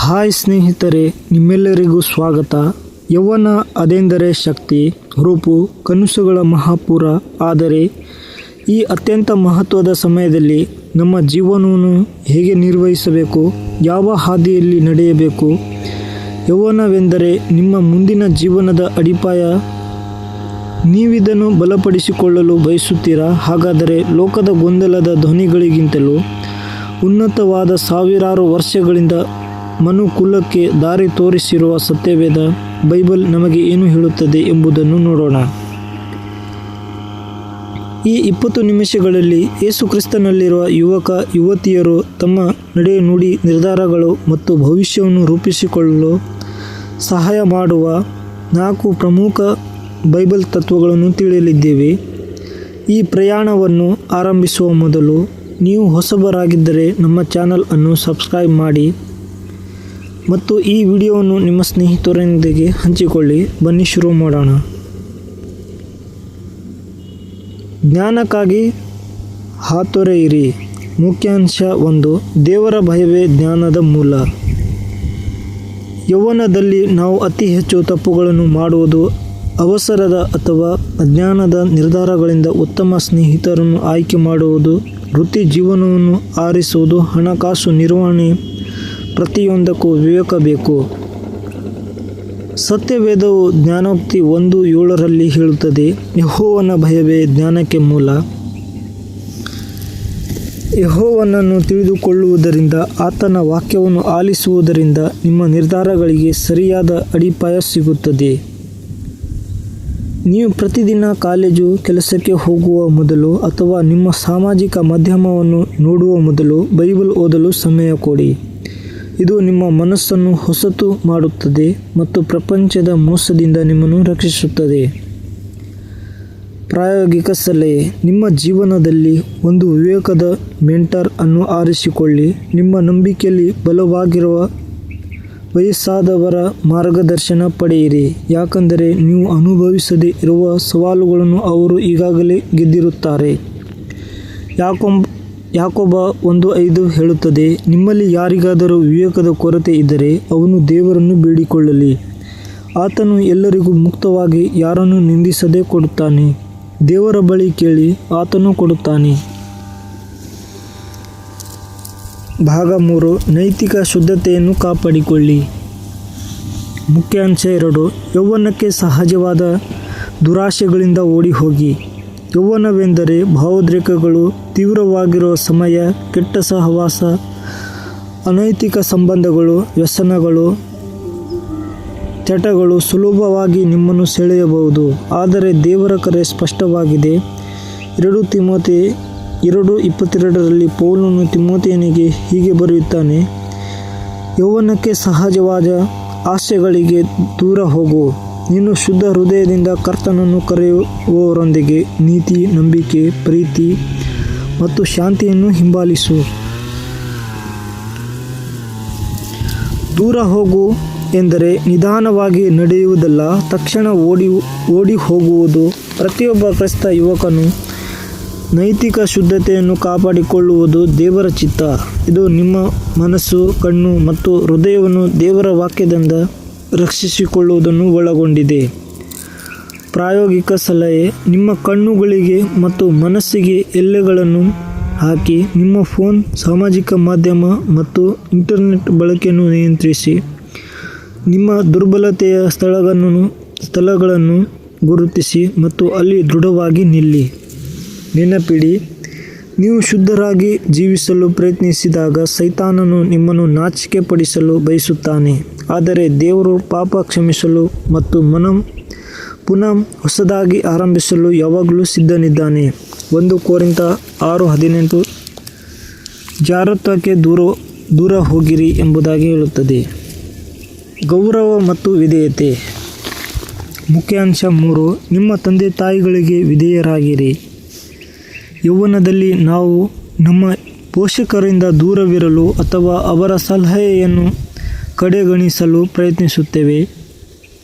Hi ಸ್ನೇಹಿತರೆ, ನಿಮ್ಮೆಲ್ಲರಿಗೂ ಸ್ವಾಗತ. ಯೌವನ ಅದೆಂದರೆ ಶಕ್ತಿ, ಹುರುಪು, ಕನಸುಗಳ ಮಹಾಪೂರ. ಆದರೆ ಈ ಅತ್ಯಂತ ಮಹತ್ವದ ಸಮಯದಲ್ಲಿ ನಮ್ಮ ಜೀವನವನ್ನು ಹೇಗೆ ನಿರ್ವಹಿಸಬೇಕು, ಯಾವ ಹಾದಿಯಲ್ಲಿ ನಡೆಯಬೇಕು? ಯೌವನವೆಂದರೆ ನಿಮ್ಮ ಮುಂದಿನ ಜೀವನದ ಅಡಿಪಾಯ. ನೀವಿದನ್ನು ಬಲಪಡಿಸಿಕೊಳ್ಳಲು ಬಯಸುತ್ತೀರಾ? ಹಾಗಾದರೆ ಲೋಕದ ಗೊಂದಲದ ಧ್ವನಿಗಳಿಗಿಂತಲೂ ಉನ್ನತವಾದ ಸಾವಿರಾರು ವರ್ಷಗಳಿಂದ ಮನುಕುಲಕ್ಕೆ ದಾರಿ ತೋರಿಸಿರುವ ಸತ್ಯವೇದ ಬೈಬಲ್ ನಮಗೆ ಏನು ಹೇಳುತ್ತದೆ ಎಂಬುದನ್ನು ನೋಡೋಣ. ಈ 20 ನಿಮಿಷಗಳಲ್ಲಿ ಯೇಸು ಕ್ರಿಸ್ತನಲ್ಲಿರುವ ಯುವಕ ಯುವತಿಯರು ತಮ್ಮ ನಡೆ, ನುಡಿ, ನಿರ್ಧಾರಗಳು ಮತ್ತು ಭವಿಷ್ಯವನ್ನು ರೂಪಿಸಿಕೊಳ್ಳಲು ಸಹಾಯ ಮಾಡುವ 4 ಪ್ರಮುಖ ಬೈಬಲ್ ತತ್ವಗಳನ್ನು ತಿಳಿಯಲಿದ್ದೇವೆ. ಈ ಪ್ರಯಾಣವನ್ನು ಆರಂಭಿಸುವ ಮೊದಲು ನೀವು ಹೊಸಬರಾಗಿದ್ದರೆ ನಮ್ಮ ಚಾನಲ್ ಅನ್ನು ಸಬ್ಸ್ಕ್ರೈಬ್ ಮಾಡಿ ಮತ್ತು ಈ ವಿಡಿಯೋವನ್ನು ನಿಮ್ಮ ಸ್ನೇಹಿತರೊಂದಿಗೆ ಹಂಚಿಕೊಳ್ಳಿ. ಬನ್ನಿ ಶುರು ಮಾಡೋಣ. ಜ್ಞಾನಕ್ಕಾಗಿ ಹಾತೊರೆಯಿರಿ. ಮುಖ್ಯಾಂಶ 1. ದೇವರ ಭಯವೇ ಜ್ಞಾನದ ಮೂಲ. ಯೌವನದಲ್ಲಿ ನಾವು ಅತಿ ಹೆಚ್ಚು ತಪ್ಪುಗಳನ್ನು ಮಾಡುವುದು ಅವಸರದ ಅಥವಾ ಅಜ್ಞಾನದ ನಿರ್ಧಾರಗಳಿಂದ. ಉತ್ತಮ ಸ್ನೇಹಿತರನ್ನು ಆಯ್ಕೆ ಮಾಡುವುದು, ವೃತ್ತಿ ಜೀವನವನ್ನು ಆರಿಸುವುದು, ಹಣಕಾಸು ನಿರ್ವಹಣೆ, ಪ್ರತಿಯೊಂದಕ್ಕೂ ವಿವೇಕ ಬೇಕು. ಸತ್ಯವೇದವು ಜ್ಞಾನೋಕ್ತಿ 1:7 ಹೇಳುತ್ತದೆ, ಯೆಹೋವನ ಭಯವೇ ಜ್ಞಾನಕ್ಕೆ ಮೂಲ. ಯೆಹೋವನನ್ನು ತಿಳಿದುಕೊಳ್ಳುವುದರಿಂದ, ಆತನ ವಾಕ್ಯವನ್ನು ಆಲಿಸುವುದರಿಂದ ನಿಮ್ಮ ನಿರ್ಧಾರಗಳಿಗೆ ಸರಿಯಾದ ಅಡಿಪಾಯ ಸಿಗುತ್ತದೆ. ನೀವು ಪ್ರತಿದಿನ ಕಾಲೇಜು, ಕೆಲಸಕ್ಕೆ ಹೋಗುವ ಮೊದಲು ಅಥವಾ ನಿಮ್ಮ ಸಾಮಾಜಿಕ ಮಾಧ್ಯಮವನ್ನು ನೋಡುವ ಮೊದಲು ಬೈಬಲ್ ಓದಲು ಸಮಯ ಕೊಡಿ. ಇದು ನಿಮ್ಮ ಮನಸ್ಸನ್ನು ಹೊಸತು ಮಾಡುತ್ತದೆ ಮತ್ತು ಪ್ರಪಂಚದ ಮೋಸದಿಂದ ನಿಮ್ಮನ್ನು ರಕ್ಷಿಸುತ್ತದೆ. ಪ್ರಾಯೋಗಿಕ ಸಲಹೆ. ನಿಮ್ಮ ಜೀವನದಲ್ಲಿ ಒಂದು ವಿವೇಕದ ಮೆಂಟರ್ ಅನ್ನು ಆರಿಸಿಕೊಳ್ಳಿ. ನಿಮ್ಮ ನಂಬಿಕೆಯಲ್ಲಿ ಬಲವಾಗಿರುವ ವಯಸ್ಸಾದವರ ಮಾರ್ಗದರ್ಶನ ಪಡೆಯಿರಿ, ಯಾಕಂದರೆ ನೀವು ಅನುಭವಿಸದೇ ಇರುವ ಸವಾಲುಗಳನ್ನು ಅವರು ಈಗಾಗಲೇ ಗೆದ್ದಿರುತ್ತಾರೆ. ಯಾಕೋಬ 1:5 ಹೇಳುತ್ತದೆ, ನಿಮ್ಮಲ್ಲಿ ಯಾರಿಗಾದರೂ ವಿವೇಕದ ಕೊರತೆ ಇದ್ದರೆ ಅವನು ದೇವರನ್ನು ಬೇಡಿಕೊಳ್ಳಲಿ. ಆತನು ಎಲ್ಲರಿಗೂ ಮುಕ್ತವಾಗಿ ಯಾರನ್ನು ನಿಂದಿಸದೆ ಕೊಡುತ್ತಾನೆ. ದೇವರ ಬಳಿ ಕೇಳಿ, ಆತನು ಕೊಡುತ್ತಾನೆ. ಭಾಗ 3. ನೈತಿಕ ಶುದ್ಧತೆಯನ್ನು ಕಾಪಾಡಿಕೊಳ್ಳಿ. ಮುಖ್ಯಾಂಶ 2. ಯೌವನಕ್ಕೆ ಸಹಜವಾದ ದುರಾಶೆಗಳಿಂದ ಓಡಿ ಹೋಗಿ. ಯೌವನವೆಂದರೆ ಭಾವೋದ್ರೇಕಗಳು ತೀವ್ರವಾಗಿರುವ ಸಮಯ. ಕೆಟ್ಟ ಸಹವಾಸ, ಅನೈತಿಕ ಸಂಬಂಧಗಳು, ವ್ಯಸನಗಳು, ಚಟಗಳು ಸುಲಭವಾಗಿ ನಿಮ್ಮನ್ನು ಸೆಳೆಯಬಹುದು. ಆದರೆ ದೇವರ ಕರೆ ಸ್ಪಷ್ಟವಾಗಿದೆ. 2 ತಿಮೋಥೆ 2:22 ಪೌಲನು ತಿಮೋಥೆಯನಿಗೆ ಹೀಗೆ ಬರೆಯುತ್ತಾನೆ, ಯೌವನಕ್ಕೆ ಸಹಜವಾದ ಆಸೆಗಳಿಗೆ ದೂರ ಹೋಗು. ನೀನು ಶುದ್ಧ ಹೃದಯದಿಂದ ಕರ್ತನನ್ನು ಕರೆಯುವವರೊಂದಿಗೆ ನೀತಿ, ನಂಬಿಕೆ, ಪ್ರೀತಿ ಮತ್ತು ಶಾಂತಿಯನ್ನು ಹಿಂಬಾಲಿಸು. ದೂರ ಹೋಗು ಎಂದರೆ ನಿಧಾನವಾಗಿ ನಡೆಯುವುದಲ್ಲ, ತಕ್ಷಣ ಓಡಿ ಹೋಗುವುದು. ಪ್ರತಿಯೊಬ್ಬ ಕ್ರೈಸ್ತ ಯುವಕನು ನೈತಿಕ ಶುದ್ಧತೆಯನ್ನು ಕಾಪಾಡಿಕೊಳ್ಳುವುದು ದೇವರ ಚಿತ್ತ. ಇದು ನಿಮ್ಮ ಮನಸ್ಸು, ಕಣ್ಣು ಮತ್ತು ಹೃದಯವನ್ನು ದೇವರ ವಾಕ್ಯದಿಂದ ರಕ್ಷಿಸಿಕೊಳ್ಳುವುದನ್ನು ಒಳಗೊಂಡಿದೆ. ಪ್ರಾಯೋಗಿಕ ಸಲಹೆ. ನಿಮ್ಮ ಕಣ್ಣುಗಳಿಗೆ ಮತ್ತು ಮನಸ್ಸಿಗೆ ಎಲ್ಲೆಗಳನ್ನು ಹಾಕಿ. ನಿಮ್ಮ ಫೋನ್, ಸಾಮಾಜಿಕ ಮಾಧ್ಯಮ ಮತ್ತು ಇಂಟರ್ನೆಟ್ ಬಳಕೆಯನ್ನು ನಿಯಂತ್ರಿಸಿ. ನಿಮ್ಮ ದುರ್ಬಲತೆಯ ಸ್ಥಳಗಳನ್ನು ಗುರುತಿಸಿ ಮತ್ತು ಅಲ್ಲಿ ದೃಢವಾಗಿ ನಿಲ್ಲಿ. ನೆನಪಿಡಿ, ನೀವು ಶುದ್ಧರಾಗಿ ಜೀವಿಸಲು ಪ್ರಯತ್ನಿಸಿದಾಗ ಸೈತಾನನು ನಿಮ್ಮನ್ನು ನಾಚಿಕೆ ಪಡಿಸಲು ಬಯಸುತ್ತಾನೆ. ಆದರೆ ದೇವರು ಪಾಪ ಕ್ಷಮಿಸಲು ಮತ್ತು ಪುನಃ ಹೊಸದಾಗಿ ಆರಂಭಿಸಲು ಯಾವಾಗಲೂ ಸಿದ್ಧನಿದ್ದಾನೆ. 1 ಕೊರಿಂಥ 6:18 ಜಾರತ್ವಕ್ಕೆ ದೂರ ಹೋಗಿರಿ ಎಂಬುದಾಗಿ ಹೇಳುತ್ತದೆ. ಗೌರವ ಮತ್ತು ವಿಧೇಯತೆ. ಮುಖ್ಯಾಂಶ 3. ನಿಮ್ಮ ತಂದೆ ತಾಯಿಗಳಿಗೆ ವಿಧೇಯರಾಗಿರಿ. ಯೌವನದಲ್ಲಿ ನಾವು ನಮ್ಮ ಪೋಷಕರಿಂದ ದೂರವಿರಲು ಅಥವಾ ಅವರ ಸಲಹೆಯನ್ನು ಕಡೆಗಣಿಸಲು ಪ್ರಯತ್ನಿಸುತ್ತೇವೆ.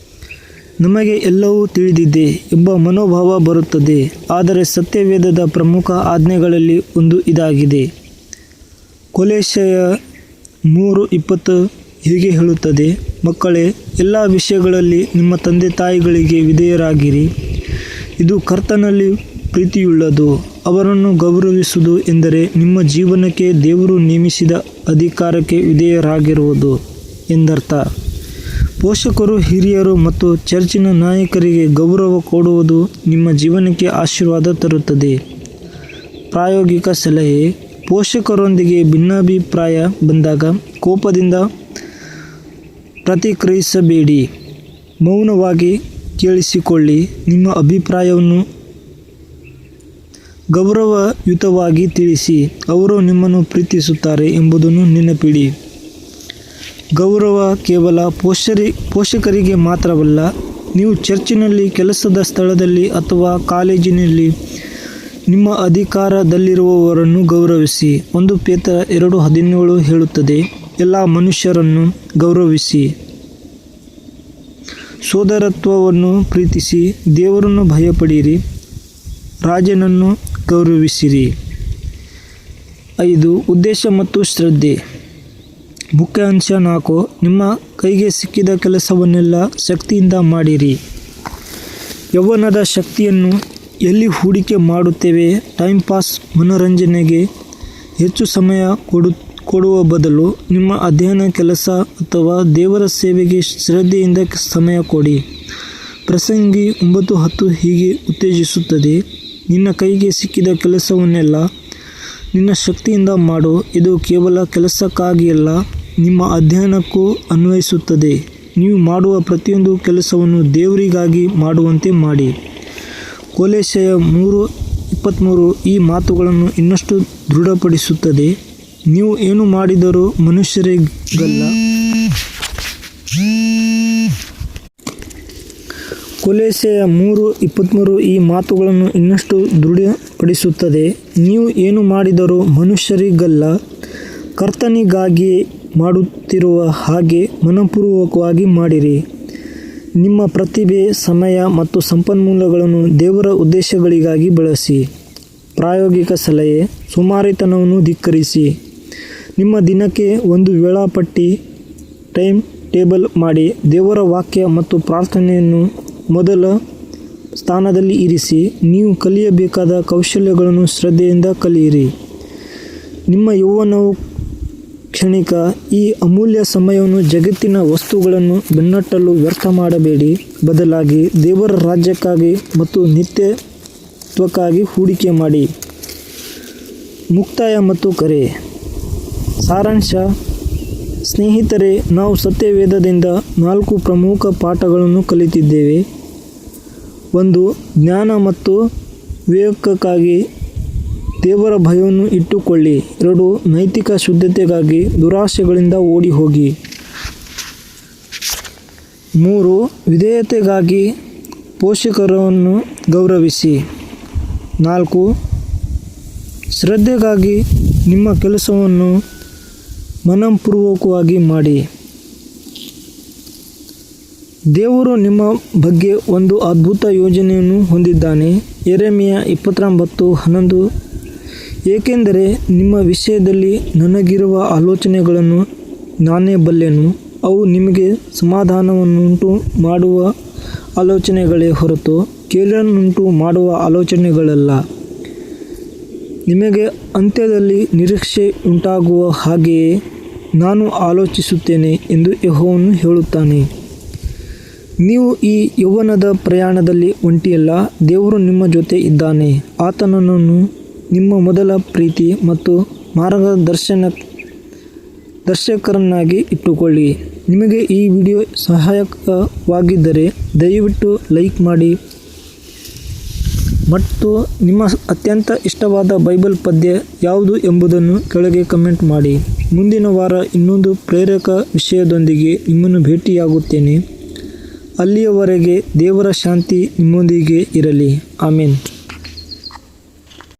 ನಮಗೆ ಎಲ್ಲವೂ ತಿಳಿದಿದೆ ಎಂಬ ಮನೋಭಾವ ಬರುತ್ತದೆ. ಆದರೆ ಸತ್ಯವೇದದ ಪ್ರಮುಖ ಆಜ್ಞೆಗಳಲ್ಲಿ ಒಂದು ಇದಾಗಿದೆ. ಕೊಲೊಸ್ಸೆಯ 3:20 ಹೀಗೆ ಹೇಳುತ್ತದೆ, ಮಕ್ಕಳೇ, ಎಲ್ಲ ವಿಷಯಗಳಲ್ಲಿ ನಿಮ್ಮ ತಂದೆ ತಾಯಿಗಳಿಗೆ ವಿಧೇಯರಾಗಿರಿ. ಇದು ಕರ್ತನಲ್ಲಿ ಪ್ರೀತಿಯುಳ್ಳದು. ಅವರನ್ನು ಗೌರವಿಸುವುದು ಎಂದರೆ ನಿಮ್ಮ ಜೀವನಕ್ಕೆ ದೇವರು ನೇಮಿಸಿದ ಅಧಿಕಾರಕ್ಕೆ ವಿಧೇಯರಾಗಿರುವುದು ಎಂದರ್ಥ. ಪೋಷಕರು, ಹಿರಿಯರು ಮತ್ತು ಚರ್ಚಿನ ನಾಯಕರಿಗೆ ಗೌರವ ಕೊಡುವುದು ನಿಮ್ಮ ಜೀವನಕ್ಕೆ ಆಶೀರ್ವಾದ ತರುತ್ತದೆ. ಪ್ರಾಯೋಗಿಕ ಸಲಹೆ: ಪೋಷಕರೊಂದಿಗೆ ಭಿನ್ನಾಭಿಪ್ರಾಯ ಬಂದಾಗ ಕೋಪದಿಂದ ಪ್ರತಿಕ್ರಿಯಿಸಬೇಡಿ. ಮೌನವಾಗಿ ಕೇಳಿಸಿಕೊಳ್ಳಿ. ನಿಮ್ಮ ಅಭಿಪ್ರಾಯವನ್ನು ಗೌರವಯುತವಾಗಿ ತಿಳಿಸಿ. ಅವರು ನಿಮ್ಮನ್ನು ಪ್ರೀತಿಸುತ್ತಾರೆ ಎಂಬುದನ್ನು ನೆನಪಿಡಿ. ಗೌರವ ಕೇವಲ ಪೋಷಕರಿಗೆ ಮಾತ್ರವಲ್ಲ. ನೀವು ಚರ್ಚಿನಲ್ಲಿ, ಕೆಲಸದ ಸ್ಥಳದಲ್ಲಿ ಅಥವಾ ಕಾಲೇಜಿನಲ್ಲಿ ನಿಮ್ಮ ಅಧಿಕಾರದಲ್ಲಿರುವವರನ್ನು ಗೌರವಿಸಿ. 1 ಪೇತ್ರ 2:17 ಹೇಳುತ್ತದೆ, ಎಲ್ಲ ಮನುಷ್ಯರನ್ನು ಗೌರವಿಸಿ, ಸೋದರತ್ವವನ್ನು ಪ್ರೀತಿಸಿ, ದೇವರನ್ನು ಭಯಪಡಿರಿ, ರಾಜನನ್ನು ಗೌರವಿಸಿರಿ. 5. ಉದ್ದೇಶ ಮತ್ತು ಶ್ರದ್ಧೆ. ಮುಖ್ಯ ಅಂಶ 4. ನಿಮ್ಮ ಕೈಗೆ ಸಿಕ್ಕಿದ ಕೆಲಸವನ್ನೆಲ್ಲ ಶಕ್ತಿಯಿಂದ ಮಾಡಿರಿ. ಯೌವನದ ಶಕ್ತಿಯನ್ನು ಎಲ್ಲಿ ಹೂಡಿಕೆ ಮಾಡುತ್ತೇವೆ? ಟೈಮ್ ಪಾಸ್, ಮನೋರಂಜನೆಗೆ ಹೆಚ್ಚು ಸಮಯ ಕೊಡುವ ಬದಲು ನಿಮ್ಮ ಅಧ್ಯಯನ, ಕೆಲಸ ಅಥವಾ ದೇವರ ಸೇವೆಗೆ ಶ್ರದ್ಧೆಯಿಂದ ಸಮಯ ಕೊಡಿ. ಪ್ರಸಂಗಿ 9:10 ಹೀಗೆ ಉತ್ತೇಜಿಸುತ್ತದೆ, ನಿನ್ನ ಕೈಗೆ ಸಿಕ್ಕಿದ ಕೆಲಸವನ್ನೆಲ್ಲ ನಿನ್ನ ಶಕ್ತಿಯಿಂದ ಮಾಡು. ಇದು ಕೇವಲ ಕೆಲಸಕ್ಕಾಗಿಯಲ್ಲ, ನಿಮ್ಮ ಅಧ್ಯಯನಕ್ಕೂ ಅನ್ವಯಿಸುತ್ತದೆ. ನೀವು ಮಾಡುವ ಪ್ರತಿಯೊಂದು ಕೆಲಸವನ್ನು ದೇವರಿಗಾಗಿ ಮಾಡುವಂತೆ ಮಾಡಿ. ಕೊಲೊಸ್ಸೆಯ 3:23 ಈ ಮಾತುಗಳನ್ನು ಇನ್ನಷ್ಟು ದೃಢಪಡಿಸುತ್ತದೆ, ನೀವು ಏನು ಮಾಡಿದರೂ ಮನುಷ್ಯರಿಗಲ್ಲ. ಕೊಲೊಸ್ಸೆಯ 3:23 ಈ ಮಾತುಗಳನ್ನು ಇನ್ನಷ್ಟು ದೃಢಪಡಿಸುತ್ತದೆ, ನೀವು ಏನು ಮಾಡಿದರೂ ಮನುಷ್ಯರಿಗಲ್ಲ, ಕರ್ತನಿಗಾಗಿಯೇ ಮಾಡುತ್ತಿರುವ ಹಾಗೆ ಮನಪೂರ್ವಕವಾಗಿ ಮಾಡಿರಿ. ನಿಮ್ಮ ಪ್ರತಿಭೆ, ಸಮಯ ಮತ್ತು ಸಂಪನ್ಮೂಲಗಳನ್ನು ದೇವರ ಉದ್ದೇಶಗಳಿಗಾಗಿ ಬಳಸಿ. ಪ್ರಾಯೋಗಿಕ ಸಲಹೆ: ಸೋಮಾರಿತನವನ್ನು ಧಿಕ್ಕರಿಸಿ. ನಿಮ್ಮ ದಿನಕ್ಕೆ ಒಂದು ವೇಳಾಪಟ್ಟಿ, ಟೈಮ್ ಟೇಬಲ್ ಮಾಡಿ. ದೇವರ ವಾಕ್ಯ ಮತ್ತು ಪ್ರಾರ್ಥನೆಯನ್ನು ಮೊದಲ ಸ್ಥಾನದಲ್ಲಿ ಇರಿಸಿ. ನೀವು ಕಲಿಯಬೇಕಾದ ಕೌಶಲ್ಯಗಳನ್ನು ಶ್ರದ್ಧೆಯಿಂದ ಕಲಿಯಿರಿ. ನಿಮ್ಮ ಯೌವನವು ಕ್ಷಣಿಕ. ಈ ಅಮೂಲ್ಯ ಸಮಯವನ್ನು ಜಗತ್ತಿನ ವಸ್ತುಗಳನ್ನು ಬೆನ್ನಟ್ಟಲು ವ್ಯರ್ಥ ಮಾಡಬೇಡಿ. ಬದಲಾಗಿ ದೇವರ ರಾಜ್ಯಕ್ಕಾಗಿ ಮತ್ತು ನಿತ್ಯತ್ವಕ್ಕಾಗಿ ಹೂಡಿಕೆ ಮಾಡಿ. ಮುಕ್ತಾಯ ಮತ್ತು ಕರೆ. ಸಾರಾಂಶ: ಸ್ನೇಹಿತರೆ, ನಾವು ಸತ್ಯವೇದದಿಂದ 4 ಪ್ರಮುಖ ಪಾಠಗಳನ್ನು ಕಲಿತಿದ್ದೇವೆ. 1. ಜ್ಞಾನ ಮತ್ತು ವಿವೇಕಕ್ಕಾಗಿ ದೇವರ ಭಯವನ್ನು ಇಟ್ಟುಕೊಳ್ಳಿ. 2. ನೈತಿಕ ಶುದ್ಧತೆಗಾಗಿ ದುರಾಶೆಗಳಿಂದ ಓಡಿಹೋಗಿ. 3. ವಿಧೇಯತೆಗಾಗಿ ಪೋಷಕರನ್ನು ಗೌರವಿಸಿ. 4. ಶ್ರದ್ಧೆಗಾಗಿ ನಿಮ್ಮ ಕೆಲಸವನ್ನು ಮನಪೂರ್ವಕವಾಗಿ ಮಾಡಿ. ದೇವರು ನಿಮ್ಮ ಬಗ್ಗೆ ಒಂದು ಅದ್ಭುತ ಯೋಜನೆಯನ್ನು ಹೊಂದಿದ್ದಾನೆ. ಯೆರೆಮೀಯ 29:11 ಏಕೆಂದರೆ ನಿಮ್ಮ ವಿಷಯದಲ್ಲಿ ನನಗಿರುವ ಆಲೋಚನೆಗಳನ್ನು ನಾನೇ ಬಲ್ಲೆನು, ಅವು ನಿಮಗೆ ಸಮಾಧಾನವನ್ನುಂಟು ಮಾಡುವ ಆಲೋಚನೆಗಳೇ ಹೊರತು ಕೇಡನ್ನುಂಟು ಮಾಡುವ ಆಲೋಚನೆಗಳಲ್ಲ, ನಿಮಗೆ ಅಂತ್ಯದಲ್ಲಿ ನಿರೀಕ್ಷೆಯುಂಟಾಗುವ ಹಾಗೆಯೇ ನಾನು ಆಲೋಚಿಸುತ್ತೇನೆ ಎಂದು ಯೆಹೋವನು ಹೇಳುತ್ತಾನೆ. ನೀವು ಈ ಯೌವನದ ಪ್ರಯಾಣದಲ್ಲಿ ಒಂಟಿಯಲ್ಲ, ದೇವರು ನಿಮ್ಮ ಜೊತೆ ಇದ್ದಾನೆ. ಆತನನ್ನು ನಿಮ್ಮ ಮೊದಲ ಪ್ರೀತಿ ಮತ್ತು ಮಾರ್ಗದರ್ಶಕರನ್ನಾಗಿ ಇಟ್ಟುಕೊಳ್ಳಿ. ನಿಮಗೆ ಈ ವಿಡಿಯೋ ಸಹಾಯಕವಾಗಿದ್ದರೆ ದಯವಿಟ್ಟು ಲೈಕ್ ಮಾಡಿ ಮತ್ತು ನಿಮ್ಮ ಅತ್ಯಂತ ಇಷ್ಟವಾದ ಬೈಬಲ್ ಪದ್ಯ ಯಾವುದು ಎಂಬುದನ್ನು ಕೆಳಗೆ ಕಮೆಂಟ್ ಮಾಡಿ. ಮುಂದಿನ ವಾರ ಇನ್ನೊಂದು ಪ್ರೇರಕ ವಿಷಯದೊಂದಿಗೆ ನಿಮ್ಮನ್ನು ಭೇಟಿಯಾಗುತ್ತೇನೆ. ಅಲ್ಲಿಯವರೆಗೆ ದೇವರ ಶಾಂತಿ ನಿಮ್ಮೊಂದಿಗೆ ಇರಲಿ. ಆಮೆನ್.